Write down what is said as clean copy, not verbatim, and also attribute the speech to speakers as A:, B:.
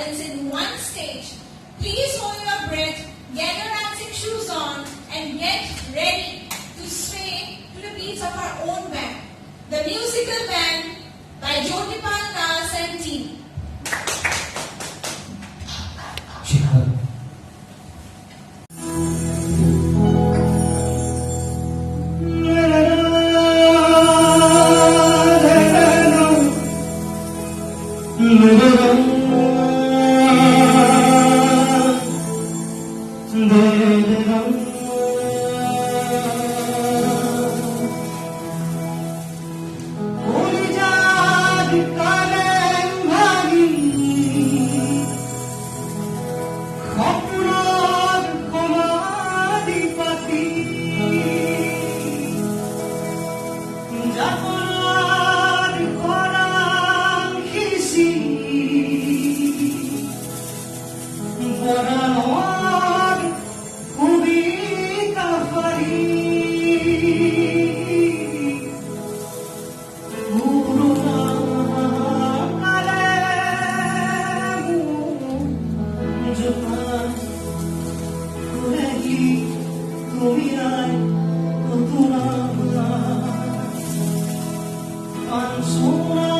A: balance in one stage. Please hold your breath, get your dancing shoes on, and get ready to sway to the beats of our own band, the musical band by Jyotipal Das and team.
B: Panchunar